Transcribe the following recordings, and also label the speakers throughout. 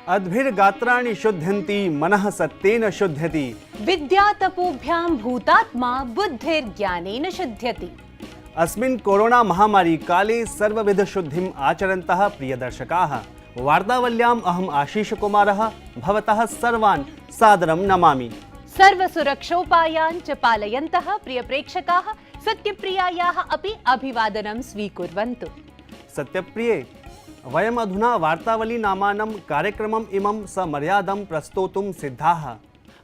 Speaker 1: अद्भिर्गात्राणि शुध्यन्ति मनः सत्येन शुध्यति।
Speaker 2: विद्या तपोभ्यां भूतात्मा बुद्धिर्ज्ञानेन शुध्यति।
Speaker 1: अस्मिन् कोरोना महामारी काले सर्वविध शुद्धिम् आचरन्तः प्रियदर्शकाः, वार्तावल्याम् अहम् आशीष कुमारः भवतः सर्वान् सादरं नमामि।
Speaker 2: सर्वसुरक्षोपायान् च पालयन्तः प्रियप्रेक्षकाः सत्यप्रियायाः अपि अभिवादनं स्वीकुर्वन्तु।
Speaker 1: सत्यप्रिये, वयम् अधुना वार्तावली नामानं कार्यक्रमम् इमं समर्यादं प्रस्तोतुं सिद्धाः।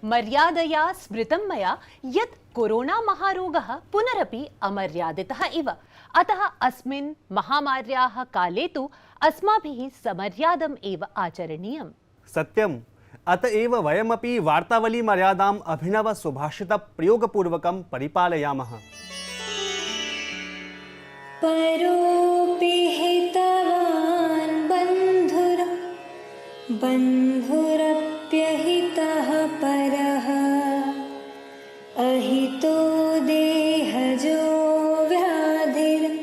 Speaker 2: मर्यादया स्मृतं मया यत् कोरोना महारोगः पुनरपि अमर्यादितः इव, अतः अस्मिन् महामार्याः काले तु अस्माभिः समर्यादम् एव आचरणीयम्।
Speaker 1: सत्यम्, अत एव वयमपि वार्तावली मर्यादाम् अभिनव सुभाषित प्रयोगपूर्वकं परिपालयामः।
Speaker 3: परोऽपि हितवान् बन्धुरप्यहितः परः, अहितो देहजो व्याधिर्हितमारण्यमौषधम्।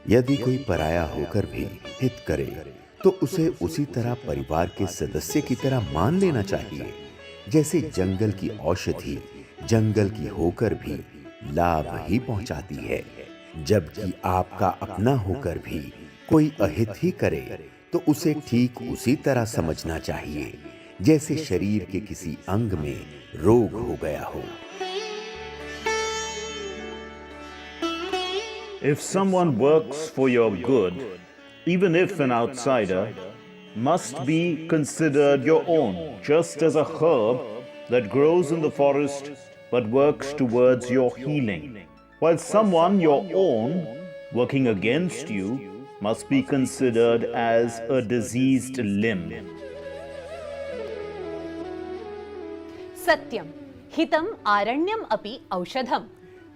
Speaker 4: यदि कोई पराया होकर भी हित करे तो उसे उसी तरह परिवार के सदस्य की तरह मान लेना चाहिए, जैसे जंगल की औषधि जंगल की होकर भी लाभ ही पहुंचाती है। जबकि आपका अपना होकर भी कोई अहित ही करे तो उसे ठीक उसी तरह समझना चाहिए, जैसे शरीर के किसी अंग में रोग हो गया हो।
Speaker 5: If someone works for your good, even if an outsider, must be considered your own, just as a herb that grows in the forest but works towards your healing, while someone your own working against you must be considered as a diseased limb.
Speaker 2: सत्यं हितम् आरण्यम् अपि औषधम्।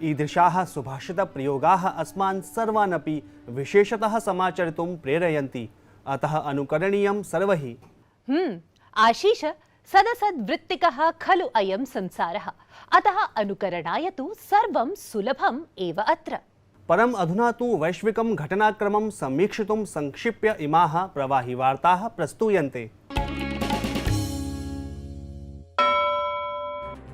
Speaker 1: ईदृशाः सुभाषितप्रयोगाः अस्मान् सर्वान् अपि विशेषतः समाचरितुं प्रेरयन्ति, अतः अनुकरणीयं सर्वैः।
Speaker 2: आशीष, सदसद्वृत्तिकः खलु अयं संसारः, अतः अनुकरणाय तु सर्वं सुलभम् एव अत्र।
Speaker 1: परम् अधुना तु वैश्विकं घटनाक्रमं समीक्षितुं संक्षिप्य इमाः प्रवाही वार्ताः प्रस्तूयन्ते।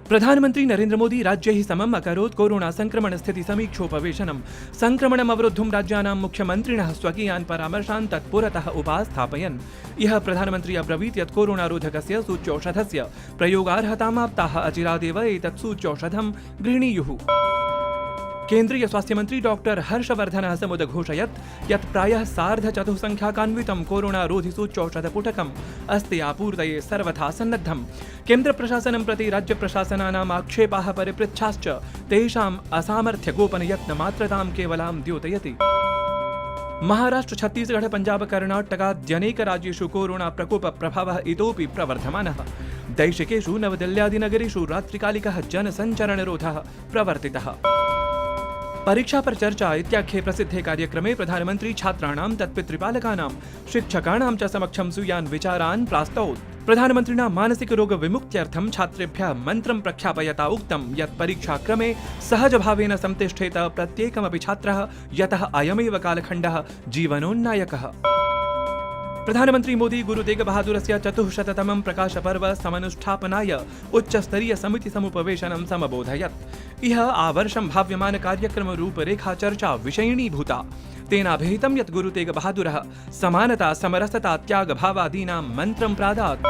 Speaker 6: प्रधानमंत्री नरेंद्र मोदी राज्यैः समम् अकरोत् कोरोना संक्रमण स्थिति समीक्षोपवेशनम्। संक्रमणम् अवरुद्धुं राज्यानां मुख्यमन्त्रिणः स्वकीयान् परामर्शान् तत्पुरतः उपास्थापयन्। यः प्रधानमन्त्री अब्रवीत् यत् कोरोनारोधकस्य सूच्यौषधस्य प्रयोगार्हतामाप्ताः अचिरादेव एतत् सूच्यौषधं गृह्णीयुः। केन्द्रीय स्वास्थ्य मंत्री डॉक्टर हर्षवर्धनः समुदघोषयत् यत् प्रायः 4.5 संख्याकान्वितं कोरोनारोधि सूच्यौषधपुटकम् अस्ति आपूर्तये सर्वथा सन्नद्धम्। केन्द्रप्रशासनं प्रति राज्यप्रशासनानाम् आक्षेपाः परिपृच्छाश्च तेषाम् असामर्थ्यगोपनयत्नमात्रतां केवलां द्योतयति। महाराष्ट्र, छत्तीसगढ़, पंजाब, कर्णाटकाद्यनेक राज्येषु कोरोना प्रकोप प्रभावः इतोपि प्रवर्धमानः। दैशिकेषु नवदिल्ल्यादिनगरेषु रात्रिकालिकः जनसञ्चरणरोधः प्रवर्तितः। परीक्षा पर चर्चा इत्याख्ये प्रसिद्धे कार्यक्रमे प्रधानमन्त्री छात्राणां तत्पितृपालकानां शिक्षकाणां च समक्षं स्वीयान् विचारान् प्रास्तौत्। प्रधानमन्त्रिणा मानसिक रोग विमुक्त्यर्थं छात्रेभ्यः मन्त्रं प्रख्यापयता उक्तं यत् परीक्षाक्रमे सहजभावेन संतिष्ठेत प्रत्येकमपि छात्रः, यतः अयमेव कालखण्डः जीवनोन्नायकः। प्रधानमन्त्री मोदी गुरु तेग बहादुरस्य 400तमं प्रकाशपर्व समनुष्ठापनाय उच्चस्तरीय समिति समुपवेशनं समबोधयत्। इह आवर्षं भाव्यमान कार्यक्रम रूपरेखा चर्चा विषयिणी भूता। तेनाभिहितं यत् गुरु तेग बहादुरः समानता, समरसता, त्याग भावादीनां मन्त्रं प्रादात्।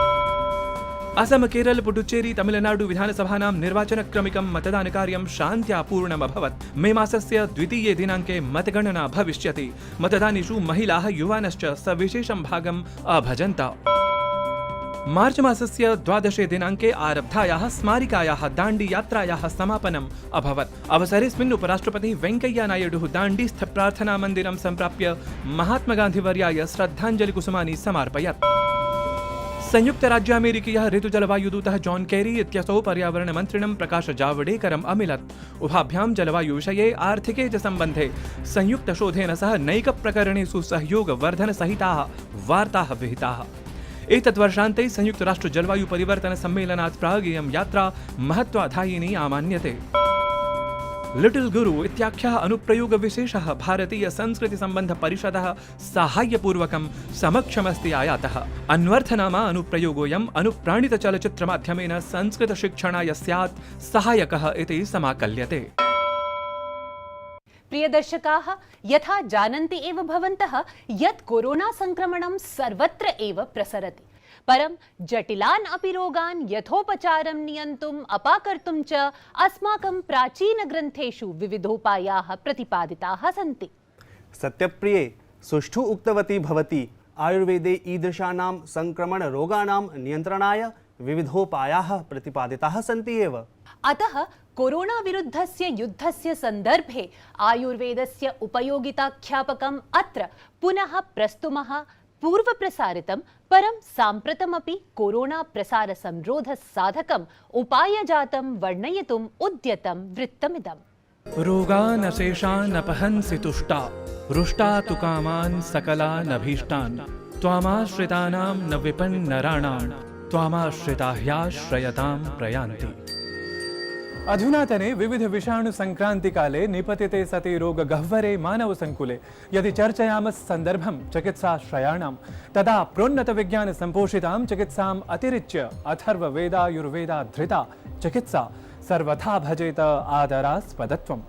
Speaker 6: असम, केरल, पुडुचेरी, तमिलनाडु विधानसभानां निर्वाचनक्रमिकं मतदानकार्यं शान्त्या पूर्णमभवत्। मे मासस्य 2 दिनाङ्के मतगणना भविष्यति। मतदानेषु महिलाः, युवानश्च सविशेषं भागम् अभजन्त। मार्च मासस्य 12 दिनाङ्के आरब्धायाः स्मारिकायाः दाण्डी यात्रायाः समापनम् अभवत्। अवसरेऽस्मिन् उपराष्ट्रपतिः वेङ्कय्या नायडुः दाण्डीस्थ प्रार्थनामन्दिरं सम्प्राप्य महात्मगान्धिवर्याय श्रद्धाञ्जलिकुसुमानि समर्पयत्। संयुक्त राज्य अमेरिकीयः ऋतुजलवायुदूतः जॉन केरी इत्यसौ पर्यावरणमन्त्रिणं प्रकाश जावडेकरम् अमिलत्। उभाभ्यां जलवायुविषये आर्थिके च सम्बन्धे संयुक्तशोधेन सह नैकप्रकरणेषु सहयोगवर्धनसहिताः वार्ताः विहिताः। एतद्वर्षान्ते संयुक्तराष्ट्र जलवायु परिवर्तन सम्मेलनात् प्राग् इयं यात्रा महत्त्वाधायिनी आमान्यते। लिटिल गुरु इत्याख्यः अनुप्रयोगविशेषः भारतीय संस्कृति संबंध परिषदः साहाय्यपूर्वकं समक्षमस्ति आयातः। अन्वर्थनामा अनुप्रयोगोऽयम् अनुप्राणितचलच्चित्रमाध्यमेन संस्कृतशिक्षणाय स्यात् सहायकः इति समाकल्यते।
Speaker 2: प्रिय दर्शकाः, यथा जानन्ति एव भवन्तः यत् कोरोना संक्रमणं सर्वत्र एव प्रसरति, परं जटिलान् अपि रोगान् यथोपचारं नियन्तुम् अपाकर्तुं च अस्माकं प्राचीनग्रन्थेषु विविधोपायाः प्रतिपादिताः सन्ति।
Speaker 1: सत्यप्रिये सुष्ठु उक्तवती भवती। आयुर्वेदे ईदृशानां संक्रमणरोगाणां नियन्त्रणाय विविधोपायाः प्रतिपादिताः सन्ति एव।
Speaker 2: अतः कोरोना विरुद्धस्य युद्धस्य सन्दर्भे आयुर्वेदस्य उपयोगिताख्यापकम् अत्र पुनः प्रस्तुमः। पूर्वप्रसारितं परं साम्प्रतमपि कोरोना प्रसार संरोध साधकम् उपायजातं वर्णयितुम् उद्यतं वृत्तमिदम्।
Speaker 6: रोगानशेषानपहंसि तुष्टा रुष्टा तु कामान् सकलानभीष्टान् त्वामाश्रितानां न विपन्नराणां त्वामाश्रिता ह्याश्रयतां प्रयान्ति। अधुनातने विविध विषाणु संक्रांति काले निपतिते सति रोग गह्वरे मानव संकुले यदि चर्चयामः संदर्भं चिकित्साश्रयाणां तदा प्रोन्नत विज्ञान संपोषितां चिकित्साम् अतिरिच्य अथर्व वेदायुर्वेदाधृता चिकित्सा सर्वथा भजेत आदरास्पदत्वम्।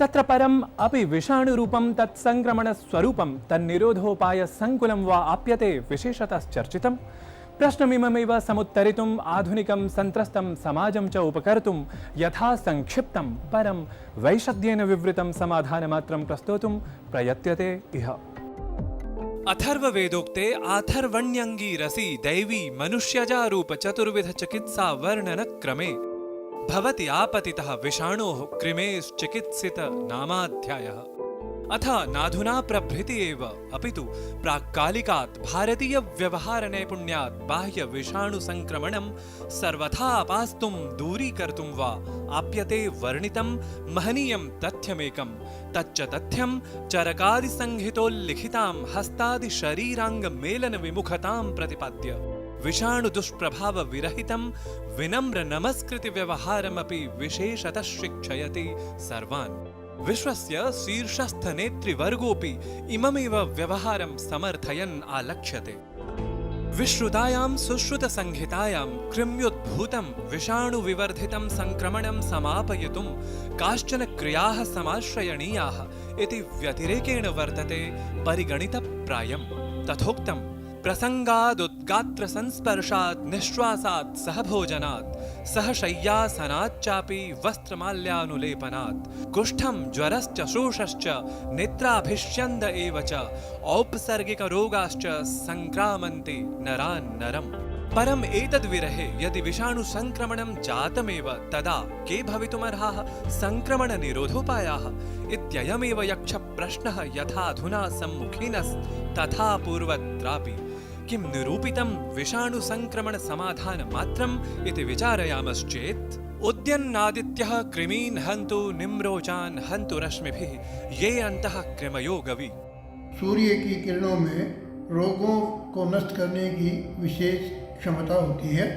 Speaker 6: तत्र परम् अपि विषाणुरूपं तत्संक्रमण स्वरूपं तन्निरोधोपाय संकुलं वा आप्यते विशेषतश्चर्चितम्। प्रश्नमिममेव समुत्तरितुम् आधुनिकं संत्रस्तं समाजं च उपकर्तुं यथा संक्षिप्तं परं वैशद्येन विवृतं समाधानमात्रं प्रस्तोतुं प्रयत्यते इह। अथर्ववेदोक्ते आथर्वण्यङ्गीरसि दैवी मनुष्यजारूप चतुर्विध चिकित्सा वर्णन क्रमे भवति आपतितः विषाणोः कृमेश्चिकित्सित नामाध्यायः। अथ नाधुना प्रभृति एव अपितु प्राक्कालिकात् भारतीय व्यवहार नैपुण्यात् बाह्य विषाणु संक्रमणं सर्वथा अपास्तुं दूरीकर्तुं वा आप्यते वर्णितं महनीयं तथ्यमेकं। तच्च तथ्यं चरकादि संहितोल्लिखितां हस्तादि शरीरांग मेलन विमुखतां प्रतिपाद्य विषाणु दुष्प्रभाव विरहितं विनम्र नमस्कृति व्यवहारमपि विशेषतः शिक्षयति सर्वान्। विश्वस्य शीर्षस्थ नेतृवर्गोऽपि इममेव व्यवहारं समर्थयन् आलक्ष्यते। विश्रुतायां सुश्रुत संहितायां कृम्योद्भूतं विषाणु विवर्धितं संक्रमणं समापयितुं काश्चन क्रियाः समाश्रयणीयाः इति व्यतिरेकेण वर्तते परिगणितप्रायम्। तथोक्तं प्रसंगादुद्गात्र संस्पर्शात् निश्वासात् सह भोजनात् सह शय्यासनाच्चापि वस्त्रमाल्यानुलेपनात् कुष्ठं ज्वरश्च शोषश्च नेत्राभिष्यन्द एव च औपसर्गिक रोगाश्च संक्रामन्ति नरान् नरम्। परम् एतद्विरहे यदि विषाणु संक्रमणं जातमेव तदा के भवितुमर्हाः संक्रमण निरोधोपायाः इत्ययमेव यक्ष प्रश्नः यथाधुना सम्मुखीनस्तथा पूर्वत्रापि। किं निरूपितं विषाणु संक्रमण समाधान मात्रम् इति विचारयामश्चेत् उद्यन्नादित्यः कृमीन् हन्तु निम्रोचान् हन्तु रश्मिभिः ये अन्तः कृमयो गवि।
Speaker 7: सूर्य की किरणों में रोगों को नष्ट करने की विशेष क्षमता होती है।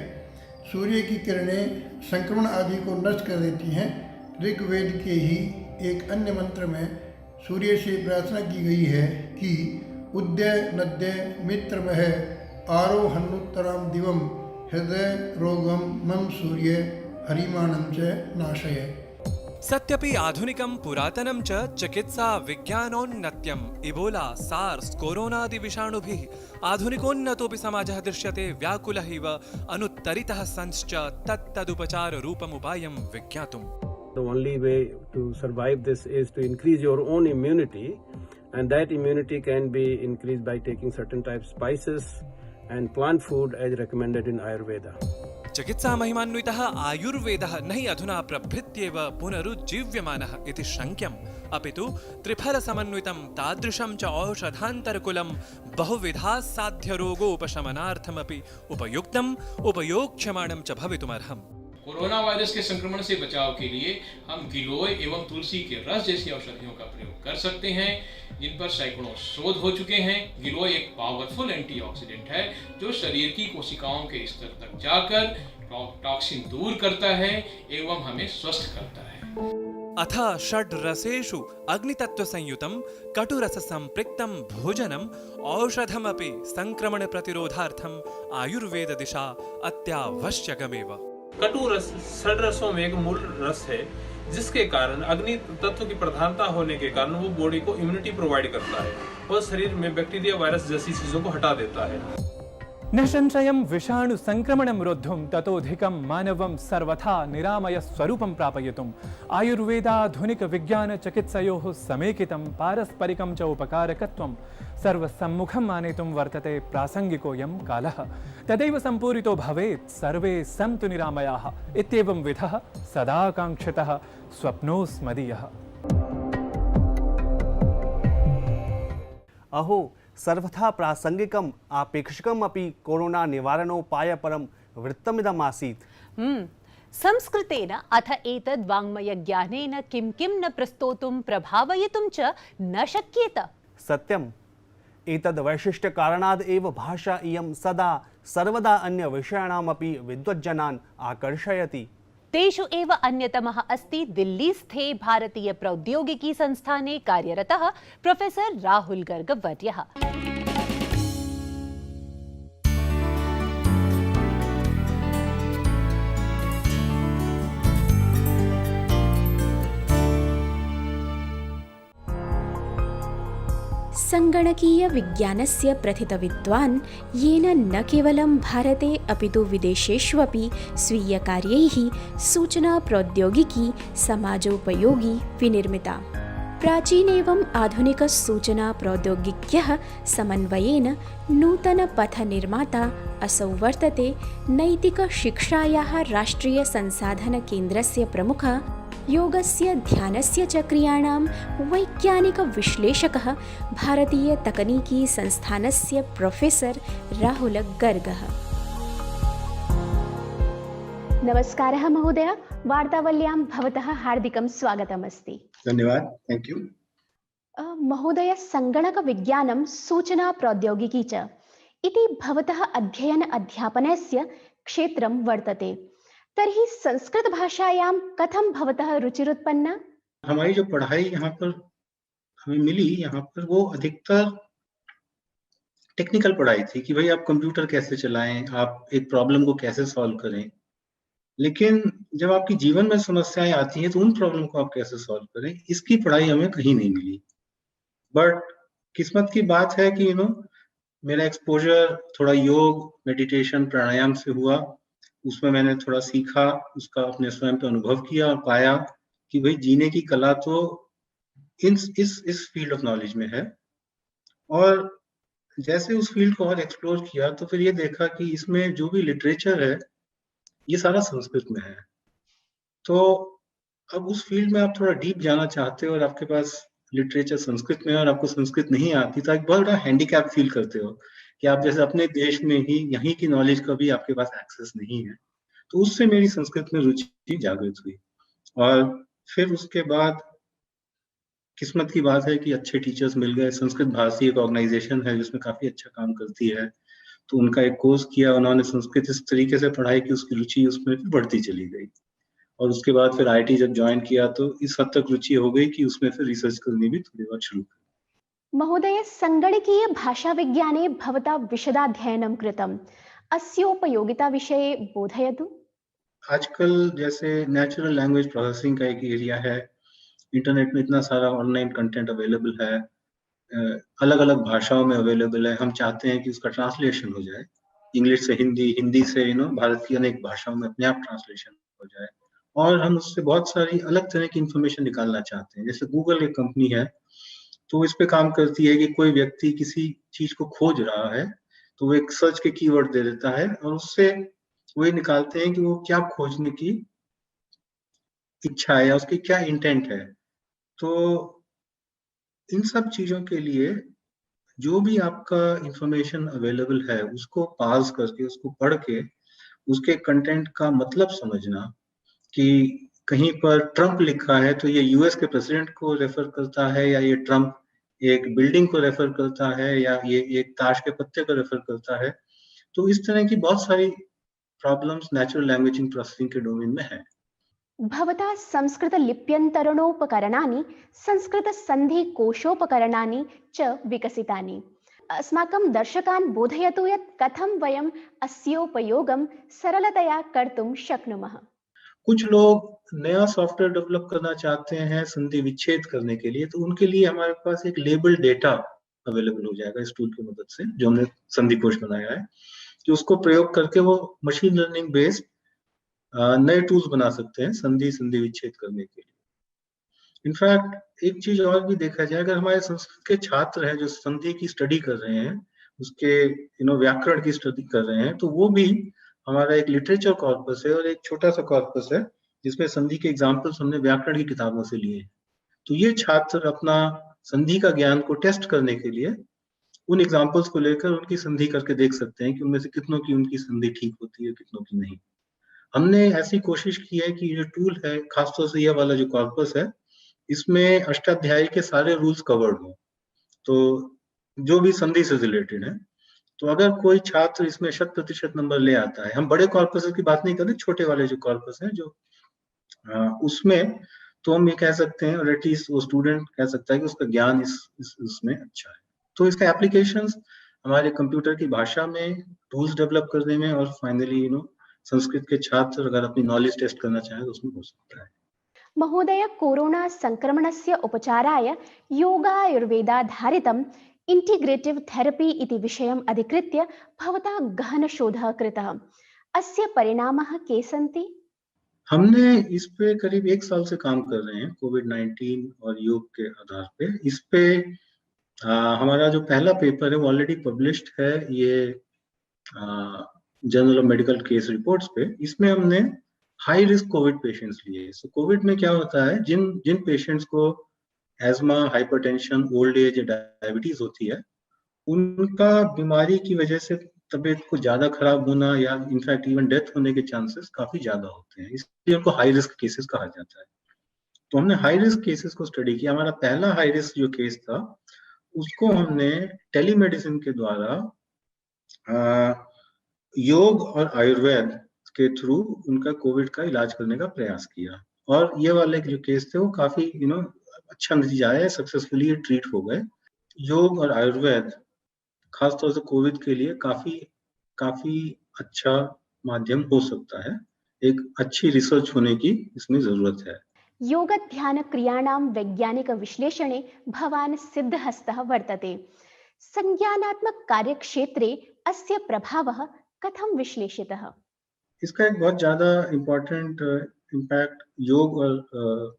Speaker 7: सूर्य की किरणें संक्रमण आदि को नष्ट कर देती हैं। ऋग्वेद के ही एक अन्य मंत्र में सूर्य से प्रार्थना की गई है कि उद्य नद्य मित्रमह आरोहन्नुत्तराम दिवम हृदय रोगम मम सूर्य हरिमाणं च नाशय।
Speaker 6: सत्यपि आधुनिकं पुरातनं च चिकित्सा विज्ञानोन्नत्यम् इबोला सार्स कोरोनादि विषाणुभिः आधुनिकोन्नतोऽपि समाजः दृश्यते व्याकुलः इव अनुत्तरितः संश्च तत्तदुपचार रूपमुपायं विज्ञातुम्।
Speaker 8: The only way to survive this is to increase your own immunity, and that immunity can be increased by taking certain types of spices and plant food as recommended in Ayurveda.
Speaker 6: चिकित्सा महिमान्वितः आयुर्वेदः न हि अधुना प्रभृत्येव पुनरुज्जीव्यमानः इति शङ्क्यम्, अपितु त्रिफल समन्वितं तादृशं च औषधान्तरकुलं बहुविधाः साध्यरोगोपशमनार्थमपि उपयुक्तम् उपयोक्ष्यमाणं च भवितुमर्हम्।
Speaker 9: कोरोना वायरस के संक्रमण से बचाव के लिए हम गिलोय एवं तुलसी के रस जैसी औषधियों का प्रयोग कर सकते हैं, जिन पर सैकड़ों शोध हो चुके हैं। गिलोय एक पावरफुल एंटीऑक्सीडेंट है जो शरीर की कोशिकाओं के स्तर तक जाकर टॉक्सिन दूर करता है एवं हमें स्वस्थ करता है।
Speaker 6: अथ षड् रसेषु अग्नितत्व संयुतं कटुरस संपृक्तं भोजनम औषधमपि संक्रमण प्रतिरोधार्थम आयुर्वेद दिशा अत्यावश्यकमेव।
Speaker 8: कटु रस षड रसों में एक मूल रस है जिसके कारण अग्नि तत्व की प्रधानता होने के कारण वो बॉडी को इम्यूनिटी प्रोवाइड करता है और शरीर में बैक्टीरिया वायरस जैसी चीजों को हटा देता है।
Speaker 6: न संशयं विषाणु संक्रमणं रोद्धुं ततोधिकं मानवं सर्वथा निरामय स्वरूपं प्रापयितुम् आयुर्वेदाधुनिक विज्ञान चिकित्सयोः समेकितं पारस्परिकं च उपकारकत्वं सर्वसम्मुखं आनेतुं वर्तते प्रासंगिकोऽयं कालः। तदैव सम्पूरितो भवेत् सर्वे सन्तु निरामयाः इत्येवं विधः सदा काङ्क्षितः स्वप्नोऽस्मदीयः।
Speaker 1: अहो सर्वथा प्रासंगिकम् आपेक्षिकम् अपि कोरोना निवारणोपायपरं वृत्तमिदमासीत्।
Speaker 2: संस्कृतेन अथ एतद् वाङ्मयज्ञानेन किं किं न प्रस्तोतुं प्रभावयितुं च न शक्येत।
Speaker 1: सत्यम्। एतद् वैशिष्ट्यकारणाद् एव भाषा इयं सदा सर्वदा अन्यविषयाणामपि विद्वज्जनान् आकर्षयति।
Speaker 2: तेषु एव अन्यतमः अस्ति दिल्लीस्थे भारतीय प्रौद्योगिकी संस्थाने कार्यरतः प्रोफेसर राहुल गर्ग वर्यः।
Speaker 10: संगणकीय विज्ञानस्य प्रथितविद्वान् येन न केवलं भारते अपितु विदेशेष्वपि स्वीयकार्यैः सूचना प्रौद्योगिकी समाजोपयोगी विनिर्मिता। प्राचीनेवम् आधुनिकसूचना प्रौद्योगिक्यः समन्वयेन नूतनपथनिर्माता असौ वर्तते। नैतिकशिक्षायाः राष्ट्रियसंसाधनकेन्द्रस्य प्रमुखः, योगस्य ध्यानस्य च क्रियाणां वैज्ञानिकविश्लेषकः, भारतीयतकनीकी संस्थानस्य प्रोफेसर राहुल गर्गः। नमस्कारः महोदय, वार्तावल्यां भवतः हार्दिकं स्वागतमस्ति।
Speaker 7: धन्यवाद, थैंक यू।
Speaker 10: महोदय, संगणकविज्ञानं सूचना प्रौद्योगिकी च इति भवतः अध्ययन अध्यापनस्य क्षेत्रं वर्तते। तर्हि संस्कृत भाषायां कथं भवतः रुचिरुत्पन्ना?
Speaker 7: हमारी जो पढ़ाई यहाँ पर हमें मिली, यहाँ पर वो अधिकतर टेक्निकल पढ़ाई थी कि भाई आप कंप्यूटर कैसे चलाएं, आप एक प्रॉब्लम को कैसे सॉल्व करें। लेकिन जब आपकी जीवन में समस्याएं आती हैं तो उन प्रॉब्लम को आप कैसे सॉल्व करें, इसकी पढ़ाई हमें कहीं नहीं मिली। बट किस्मत की बात है कि मेरा एक्सपोजर थोड़ा योग, मेडिटेशन, प्राणायाम से हुआ। उसमें मैंने थोड़ा सीखा, उसका अपने स्वयं पे अनुभव किया और पाया कि भाई जीने की कला तो इस फील्ड ऑफ नॉलेज में है। और जैसे उस फील्ड को और एक्सप्लोर किया तो फिर ये देखा कि इसमें जो भी लिटरेचर है ये सारा संस्कृत में है। तो अब उस फील्ड में आप थोड़ा डीप जाना चाहते हो और आपके पास लिटरेचर संस्कृत में और आपको संस्कृत नहीं आती, तो एक बहुत बड़ा हैंडीकैप फील करते हो कि आप जैसे अपने देश में ही यहीं की नॉलेज का भी आपके पास एक्सेस नहीं है। तो उससे मेरी संस्कृत में रुचि जागृत हुई। और फिर उसके बाद किस्मत की बात है कि अच्छे टीचर्स मिल गए। संस्कृत भारती एक ऑर्गेनाइजेशन है जिसमें काफी अच्छा काम करती है, तो उनका एक कोर्स किया, उन्होंने संस्कृत इस तरीके से पढ़ाई कि उसकी रुचि उसमें बढ़ती चली गई। और उसके बाद फिर आईटी जब ज्वाइन किया तो इस हद तक रुचि हो गई कि उसमें फिर रिसर्च करनी भी थोड़ी बहुत शुरू कर।
Speaker 10: महोदय, संगणकीय भाषा विज्ञाने भवता विशदाध्ययनं कृतम्। अस्योपयोगिता विषये बोधयतु।
Speaker 7: आजकल जैसे नेचुरल लैंग्वेज प्रोसेसिंग का एक एरिया है, इंटरनेट में इतना सारा ऑनलाइन कंटेंट अवेलेबल है, अलग अलग भाषाओं में अवेलेबल है। हम चाहते हैं कि उसका ट्रांसलेशन हो जाए, इंग्लिश से हिंदी, हिंदी से भारत की अनेक भाषाओं में अपने आप ट्रांसलेशन हो जाए। और हम उससे बहुत सारी अलग तरह की इंफॉर्मेशन निकालना चाहते हैं। जैसे गूगल एक कंपनी है, तो इस पे काम करती है कि कोई व्यक्ति किसी चीज को खोज रहा है तो वो एक सर्च के कीवर्ड दे देता है और उससे वो ये निकालते हैं कि वो क्या खोजने की इच्छा है या उसकी क्या इंटेंट है। तो इन सब चीजों के लिए जो भी आपका इंफॉर्मेशन अवेलेबल है उसको पास करके, उसको पढ़ के
Speaker 11: उसके कंटेंट का मतलब समझना, कि कहीं पर ट्रम्प लिखा है तो ये यूएस के प्रेसिडेंट को रेफर करता है, या ये ट्रम्प एक बिल्डिंग को रेफर करता है, या ये एक ताश के पत्ते को रेफर करता है। तो इस तरह की बहुत सारी प्रॉब्लम्स नेचुरल लैंग्वेज प्रोसेसिंग के डोमेन में है।
Speaker 10: भवता संस्कृतलिप्यन्तरणोपकरणानि संस्कृतसन्धिकोशोपकरणानि च विकसितानि। अस्माकं दर्शकान् बोधयतु यत् कथं वयम् अस्योपयोगं सरलतया कर्तुं शक्नुमः।
Speaker 11: कुछ लोग नया सॉफ्टवेयर डेवलप करना चाहते हैं संधि विच्छेद करने के लिए, तो उनके लिए हमारे पास एक लेबल डेटा अवेलेबल हो जाएगा इस टूल की मदद से, जो हमने संधि कोश बनाया है, कि उसको प्रयोग करके वो मशीन लर्निंग बेस्ड नए टूल्स बना सकते हैं संधि विच्छेद करने के लिए। इनफैक्ट एक चीज और भी देखा जाए, अगर हमारे संस्कृत के छात्र हैं जो संधि की स्टडी कर रहे हैं, उसके व्याकरण की स्टडी कर रहे हैं, तो वो भी हमारा एक लिटरेचर कॉर्पस है और एक छोटा सा कॉर्पस है जिसमें संधि के एग्जाम्पल्स हमने व्याकरण की किताबों से लिए हैं। तो ये छात्र अपना संधि का ज्ञान को टेस्ट करने के लिए उन एग्जाम्पल्स को लेकर उनकी संधि करके देख सकते हैं कि उनमें से कितनों की उनकी संधि ठीक होती है, कितनों की नहीं। हमने ऐसी कोशिश की है कि ये टूल है, खासतौर से यह वाला जो कॉर्पस है, इसमें अष्टाध्यायी के सारे रूल्स कवर्ड हो, तो जो भी संधि से रिलेटेड है। तो अगर कोई छात्र इसमें 100% नंबर ले आता है, हम बड़े कॉर्पस की बात नहीं कर रहे, छोटे वाले जो कॉर्पस है जो उसमें, तो हम ये कह सकते हैं, और एटलीस्ट वो स्टूडेंट कह सकता है कि उसका ज्ञान इसमें अच्छा है। तो इसका एप्लीकेशंस हमारे कंप्यूटर की भाषा में, टूल्स डेवलप करने में, और फाइनली संस्कृत के छात्र अगर अपनी नॉलेज टेस्ट करना चाहें तो उसमें हो सकता है।
Speaker 10: महोदय, कोरोना संक्रमणस्य उपचाराय योगायुर्वेदाधारितम् इंटीग्रेटिव थेरेपी इति विषयम् अधिकृत्य भवता गहनशोधः कृतः। अस्य परिणामः के सन्ति?
Speaker 11: हमने इस पे करीब 1 साल से काम कर रहे हैं, कोविड-19 और योग के आधार पे। इस पे हमारा जो पहला पेपर है वो ऑलरेडी पब्लिश्ड है, ये journal of medical case reports पे। इसमें हमने हाई रिस्क कोविड पेशेंट्स लिए। सो कोविड में क्या होता है, जिन पेशेंट्स को एस्मा, हाइपरटेंशन, ओल्ड एज या डायबिटीज होती है, उनका बीमारी की वजह से तबीयत को ज्यादा खराब होना या इनफैक्ट इवन डेथ होने के चांसेस काफी ज्यादा होते हैं, इसलिए उनको हाई रिस्क केसेस कहा जाता है। तो हमने हाई रिस्क केसेस को स्टडी किया। हमारा पहला हाई रिस्क जो केस था, उसको हमने टेलीमेडिसिन के द्वारा योग और आयुर्वेद के थ्रू उनका कोविड का इलाज करने का प्रयास किया, और ये वाले जो केस थे वो काफी अच्छा नतीजा आया, सक्सेसफुली ये ट्रीट हो गए। योग और आयुर्वेद खासतौर से कोविड के लिए काफी अच्छा माध्यम हो सकता है। एक अच्छी रिसर्च होने की इसमें जरूरत है।
Speaker 10: योग ध्यान क्रियाणां वैज्ञानिक विश्लेषणे भवान् सिद्धहस्तः वर्तते। संज्ञानात्मक कार्यक्षेत्रे अस्य प्रभावः कथं विश्लेषितः?
Speaker 11: इसका एक बहुत ज्यादा इम्पोर्टेंट इम्पैक्ट योग और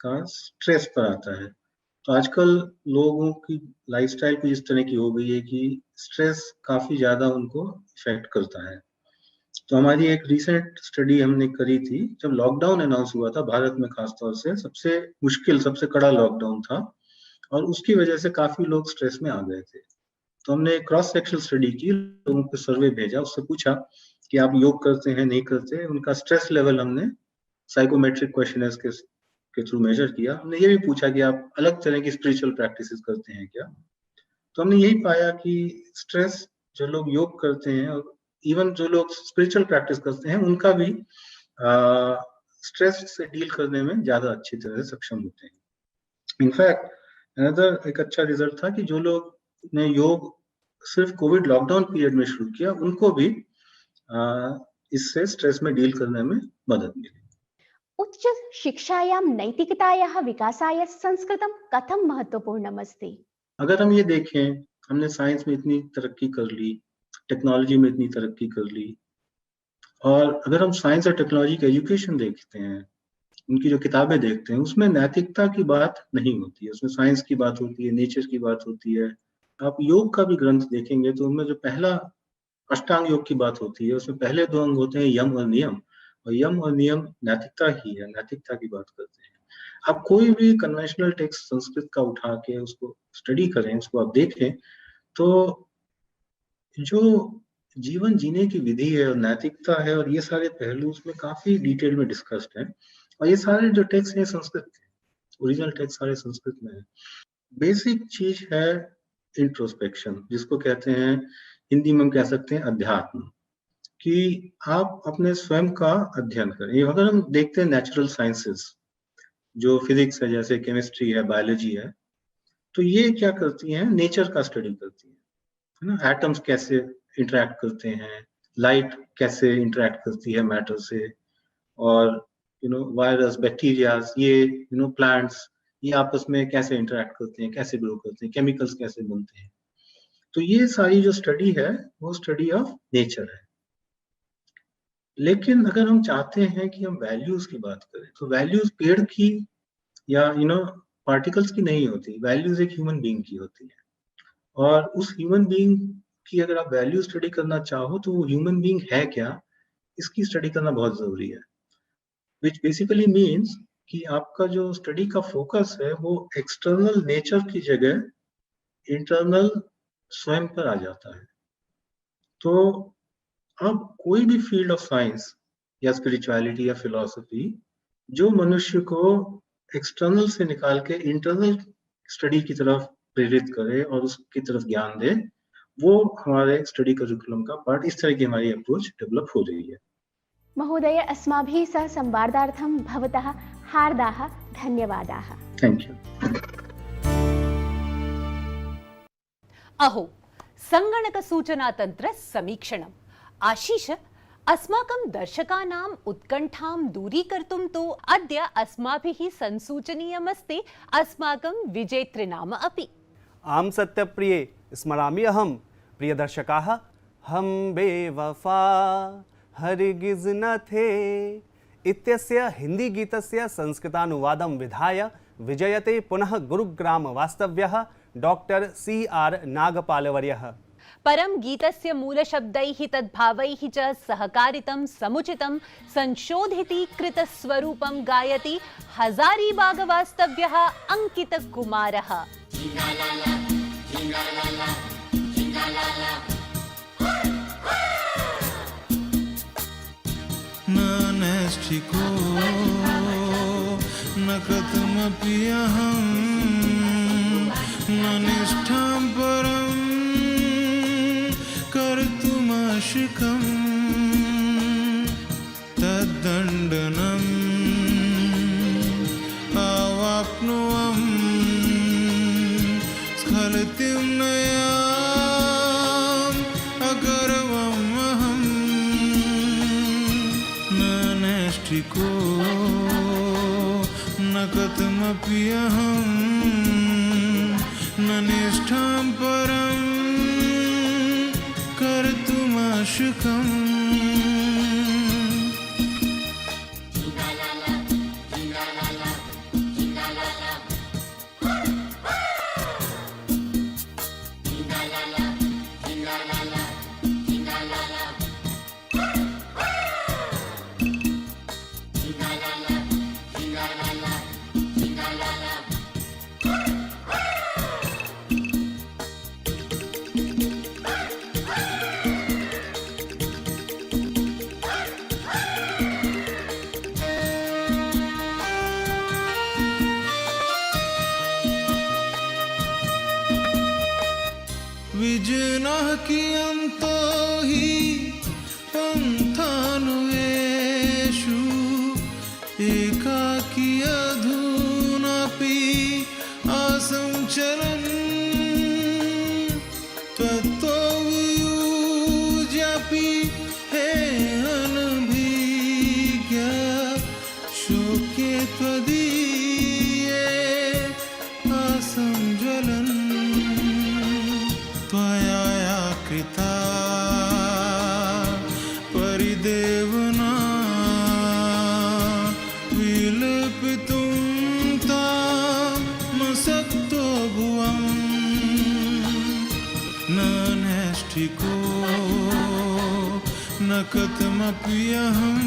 Speaker 11: का स्ट्रेस पर आता है। तो आजकल लोगों की लाइफस्टाइल कुछ इस तरह की हो गई है कि स्ट्रेस काफी ज्यादा उनको इफेक्ट करता है। तो हमारी एक रिसेंट स्टडी हमने करी थी, जब लॉकडाउन अनाउंस हुआ था भारत में, खासतौर से सबसे मुश्किल, सबसे कड़ा लॉकडाउन था, और उसकी वजह से काफी लोग स्ट्रेस में आ गए थे। तो हमने क्रॉस सेक्शनल स्टडी की, लोगों को सर्वे भेजा, उससे पूछा कि आप योग करते हैं, नहीं करते। उनका स्ट्रेस लेवल हमने साइकोमेट्रिक क्वेश्चनर्स के थ्रू मेजर किया। हमने ये भी पूछा कि आप अलग तरह की स्पिरिचुअल प्रैक्टिसेस करते हैं क्या। तो हमने यही पाया कि स्ट्रेस, जो लोग योग करते हैं और इवन जो लोग स्पिरिचुअल प्रैक्टिस करते हैं, उनका भी स्ट्रेस से डील करने में ज्यादा अच्छी तरह से सक्षम होते हैं। इनफैक्ट अनदर एक अच्छा रिजल्ट था कि जो लोग ने योग सिर्फ कोविड लॉकडाउन पीरियड में शुरू किया, उनको भी इससे स्ट्रेस में डील करने में मदद मिली।
Speaker 10: उच्च शिक्षायां नैतिकतायाः विकासाय संस्कृतं कथं महत्वपूर्णम् अस्ति?
Speaker 11: अगर हम ये देखें, हमने साइंस में इतनी तरक्की कर ली, टेक्नोलॉजी में इतनी तरक्की कर ली, और अगर हम साइंस और टेक्नोलॉजी का एजुकेशन देखते हैं, उनकी जो किताबें देखते हैं, उसमें नैतिकता की बात नहीं होती है। उसमें साइंस की बात होती है, नेचर की बात होती है। आप योग का भी ग्रंथ देखेंगे तो उनमें जो पहला अष्टांग योग की बात होती है, उसमें पहले 2 अंग होते हैं यम और नियम, और यम और नियम नैतिकता ही है, नैतिकता की बात करते हैं। आप कोई भी कन्वेंशनल टेक्स्ट संस्कृत का उठा के उसको स्टडी करें, उसको आप देखें, तो जो जीवन जीने की विधि है और नैतिकता है, और ये सारे पहलू उसमें काफी डिटेल में डिस्कस्ड हैं। और ये सारे जो टेक्स्ट हैं संस्कृत के, ओरिजिनल टेक्स्ट सारे संस्कृत में है। बेसिक चीज है इंट्रोस्पेक्शन, जिसको कहते हैं हिंदी में हम कह सकते हैं अध्यात्म, कि आप अपने स्वयं का अध्ययन करें। अगर हम देखते हैं नेचुरल साइंसेस, जो फिजिक्स है, जैसे केमिस्ट्री है, बायोलॉजी है, तो ये क्या करती हैं, नेचर का स्टडी करती है ना। एटम्स कैसे इंटरेक्ट करते हैं, लाइट कैसे इंटरेक्ट करती है मैटर से, और वायरस, बैक्टीरियाज, ये प्लांट्स, ये आपस में कैसे इंटरेक्ट करते हैं, कैसे ग्रो करते हैं, केमिकल्स कैसे बनते हैं। तो ये सारी जो स्टडी है वो स्टडी ऑफ नेचर है। लेकिन अगर हम चाहते हैं कि हम वैल्यूज की बात करें, तो वैल्यूज पेड़ की या पार्टिकल्स की नहीं होती, वैल्यूज एक ह्यूमन बीइंग की होती है। और उस ह्यूमन बीइंग की अगर आप वैल्यू स्टडी करना चाहो तो वो ह्यूमन बीइंग है क्या, इसकी स्टडी करना बहुत जरूरी है। विच बेसिकली मीन्स कि आपका जो स्टडी का फोकस है वो एक्सटर्नल नेचर की जगह इंटरनल स्वयं पर आ जाता है। तो अब कोई भी फील्ड ऑफ साइंस या स्पिरिचुअलिटी या फिलॉसफी जो मनुष्य को एक्सटर्नल से निकाल के इंटरनल स्टडी की तरफ प्रेरित करे और उसकी तरफ ज्ञान दे, वो हमारे स्टडी करिकुलम का पार्ट, इस तरह की हमारी अप्रोच डेवलप हो रही है।
Speaker 10: महोदय, अस्माभिः सह संवादार्थं भवतः हार्दाः धन्यवादाः।
Speaker 11: Thank you.
Speaker 2: अहो, सङ्गणकसूचनातन्त्र समीक्षणम्। आशीष, अस्माकं दर्शकानाम् उत्कण्ठां दूरीकर्तुं तु अद्य अस्माभिः संसूचनीयमस्ति अस्माकं विजेतृनाम अपि।
Speaker 1: आम सत्यप्रिये, स्मरामि अहं प्रियदर्शकाः, हम बेवफा हरगिज न थे इत्यस्य हिंदी गीतस्य संस्कृतानुवादं विधाय विजयते पुनः गुरुग्राम वास्तव्यः डॉक्टर CR नागपालवर्यः।
Speaker 2: परं गीतस्य मूलशब्दैः तद्भावैः च सहकारितं समुचितं संशोधितीकृतस्वरूपं गायति हजारीबागवास्तव्यः अंकितकुमारः।
Speaker 12: नैष्ठिको न कथमपि अहं न निष्ठां परं कर्तुमाशिकं तद्दण्डनम् अवाप्नुवं स्खलितं नयाम् अगर्वम् अहं न नैष्ठिको न कथमपि अहं न निष्ठां परं कर्तुमाशुकम्। विजनः कियन्तो हि पन्थानुवेषु एकाकी अधुनापि असञ्चरन् त्वत्तो वियुज्यापि हे अनभिज्ञ शोके त्वदीये असञ्ज्वलन् त्वया कृता परिदेवना विलपितुं तामसक्तो भुवम् न नैष्ठिको न कथमपि अहं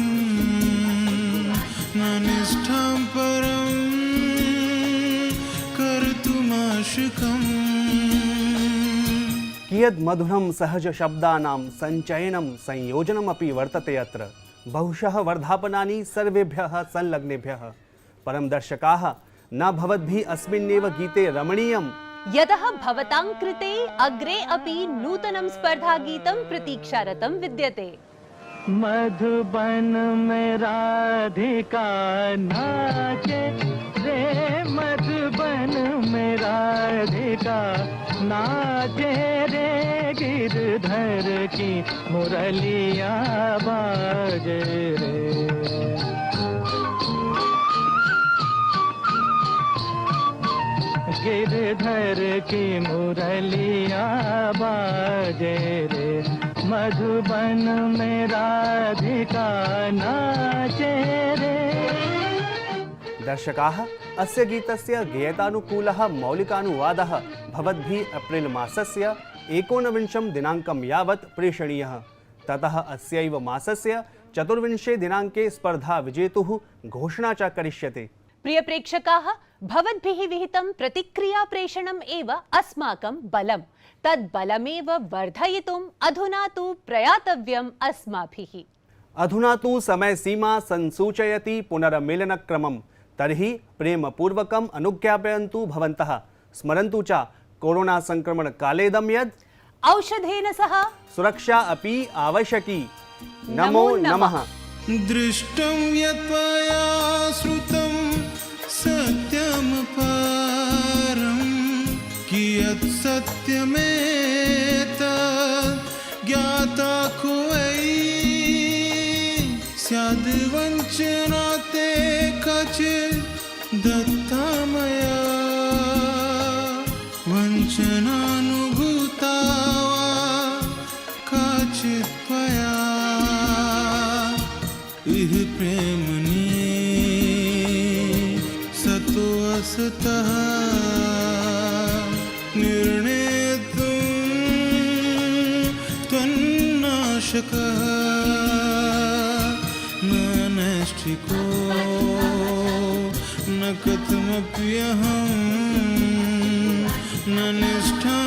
Speaker 12: न निष्ठां परं कर्तुमाशुकम्।
Speaker 1: कियद् मधुरं सहज शब्दानां संचयनं संयोजनमपि वर्तते अत्र। बहुशः वर्धापनानि सर्वेभ्यः संलग्नेभ्यः। परं दर्शकाः, न भवद्भिः अस्मिन्नेव गीते रमणीयं
Speaker 2: यतः भवतां कृते अग्रे अपि नूतनं स्पर्धागीतं प्रतीक्षारतं विद्यते।
Speaker 13: मधुबन में राधिका नाचे रे, मधुबन में राधिका नाचे रे, गिरधर की मुरलिया बाजे रे। गिरधर की मुरलिया बाजे रे, मधुबन में राधिका नाचे रे।
Speaker 1: दर्शकाः, अस्य गीतस्य गेयतानुकूलः मौलिकानुवादः भवद्भिः एप्रिल् मासस्य 19 दिनाङ्कं यावत् प्रेषणीयः। ततः अस्यैव मासस्य 24 दिनाङ्के स्पर्धा विजेतुः घोषणा च करिष्यते।
Speaker 2: प्रिय प्रेक्षकाः, भवद्भिः विहितं प्रतिक्रिया प्रेषणम् एव अस्माकं बलम्। तद् बलमेव वर्धयितुम् अधुना तु प्रयातव्यम् अस्माभिः।
Speaker 1: अधुना तु समयसीमा संसूचयति पुनर्मेलनक्रमं। तर्हि प्रेमपूर्वकम् अनुज्ञापयन्तु भवन्तः। स्मरन्तु च कोरोना संक्रमण कालेदं यद्
Speaker 2: औषधेन सह
Speaker 1: सुरक्षा अपि आवश्यकी। नमो नमः।
Speaker 12: दृष्टं यत्त्वया श्रुतं सत्यं परं, कियत् सत्यमेतत् ज्ञाता कोऽयि, स्याद् वञ्चना ते काचित् दत्ता मया, वञ्चनानुभूता वा काचित् त्वया। इह प्रेमनी सतो असतः निर्णेतुं त्वन्नाशकः, न नैष्ठिको न कथमप्यहं, न निष्ठा